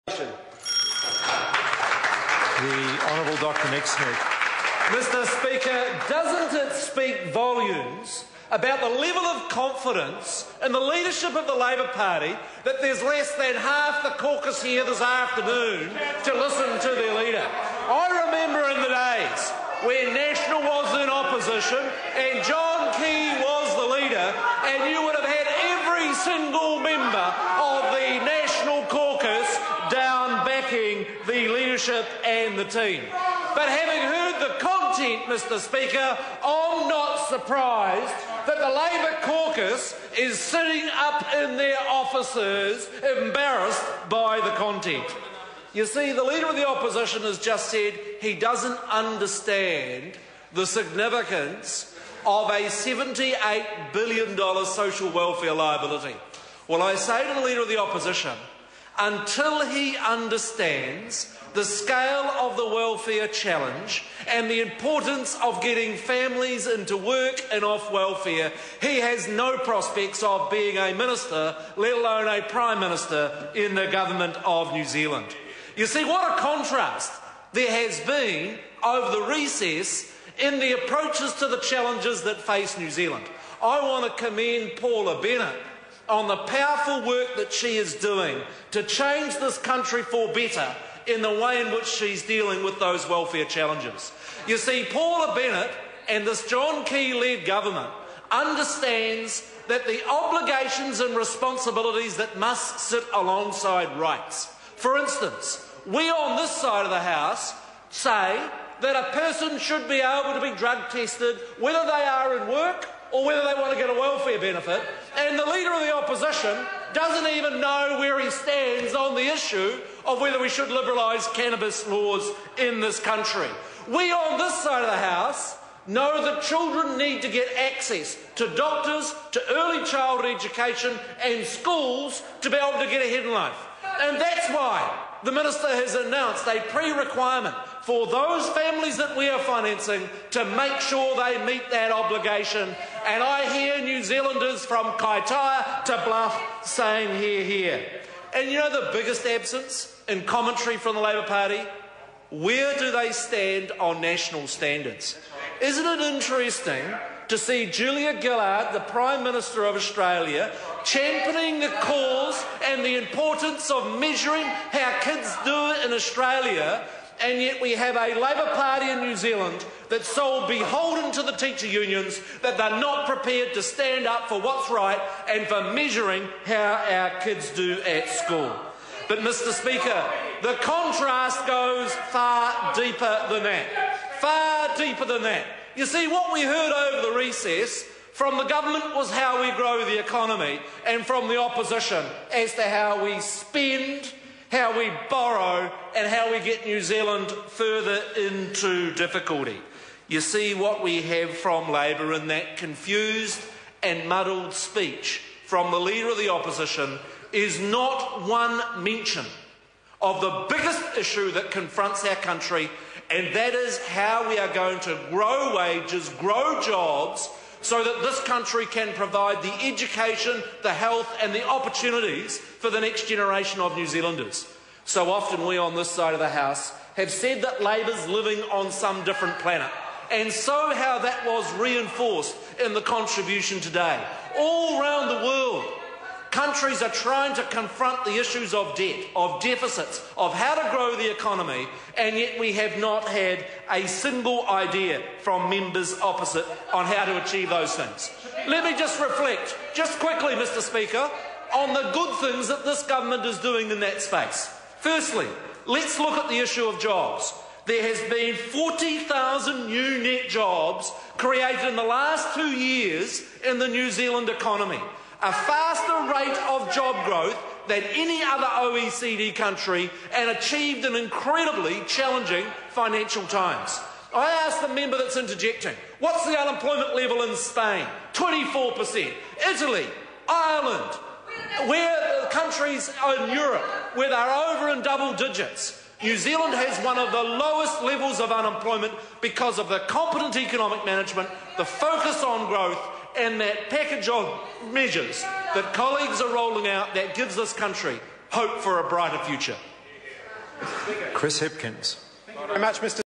The Honourable Dr. Nick Smith. Mr. Speaker, doesn't it speak volumes about the level of confidence in the leadership of the Labor Party that there's less than half the caucus here this afternoon to listen to their leader? I remember in the days when National was in opposition and John Key was the leader, and you would have had every single member of the National caucus down backing the leadership and the team. But having heard the content, Mr. Speaker, I'm not surprised that the Labor caucus is sitting up in their offices embarrassed by the content. You see, the Leader of the Opposition has just said he doesn't understand the significance of a $78 billion social welfare liability. Well, I say to the Leader of the Opposition, until he understands the scale of the welfare challenge and the importance of getting families into work and off welfare, he has no prospects of being a minister, let alone a Prime Minister in the government of New Zealand. You see, what a contrast there has been over the recess in the approaches to the challenges that face New Zealand. I want to commend Paula Bennett on the powerful work that she is doing to change this country for better in the way in which she's dealing with those welfare challenges. You see, Paula Bennett and this John Key-led government understands that the obligations and responsibilities that must sit alongside rights. For instance, we on this side of the House say that a person should be able to be drug tested whether they are in work or whether they want to get a welfare benefit, and the Leader of the Opposition doesn't even know where he stands on the issue of whether we should liberalise cannabis laws in this country. We on this side of the House know that children need to get access to doctors, to early childhood education and schools to be able to get ahead in life. And that's why the Minister has announced a pre-requirement for those families that we are financing to make sure they meet that obligation. And I hear New Zealanders from Kaitaia to Bluff saying hear, hear. And you know the biggest absence in commentary from the Labor Party? Where do they stand on national standards? Isn't it interesting to see Julia Gillard, the Prime Minister of Australia, championing the cause and the importance of measuring how kids do it in Australia, and yet we have a Labor Party in New Zealand that's so beholden to the teacher unions that they're not prepared to stand up for what's right and for measuring how our kids do at school. But, Mr. Speaker, the contrast goes far deeper than that. Far deeper than that. You see, what we heard over the recess from the government was how we grow the economy, and from the opposition as to how we spend, how we borrow, and how we get New Zealand further into difficulty. You see, what we have from Labor in that confused and muddled speech from the Leader of the Opposition is not one mention of the biggest issue that confronts our country, and that is how we are going to grow wages, grow jobs, so that this country can provide the education, the health and the opportunities for the next generation of New Zealanders. So often we on this side of the House have said that Labor's living on some different planet, and so how that was reinforced in the contribution today. All around the world, countries are trying to confront the issues of debt, of deficits, of how to grow the economy, and yet we have not had a single idea from members opposite on how to achieve those things. Let me just reflect, just quickly, Mr. Speaker, on the good things that this government is doing in that space. Firstly, let's look at the issue of jobs. There has been 40,000 new net jobs created in the last 2 years in the New Zealand economy, a faster rate of job growth than any other OECD country, and achieved in incredibly challenging financial times. I asked the member that's interjecting, what's the unemployment level in Spain? 24%. Italy, Ireland, where countries in Europe where they're over in double digits. New Zealand has one of the lowest levels of unemployment because of the competent economic management, the focus on growth, and that package of measures that colleagues are rolling out that gives this country hope for a brighter future. Chris Hipkins. Thank you very much, Mr.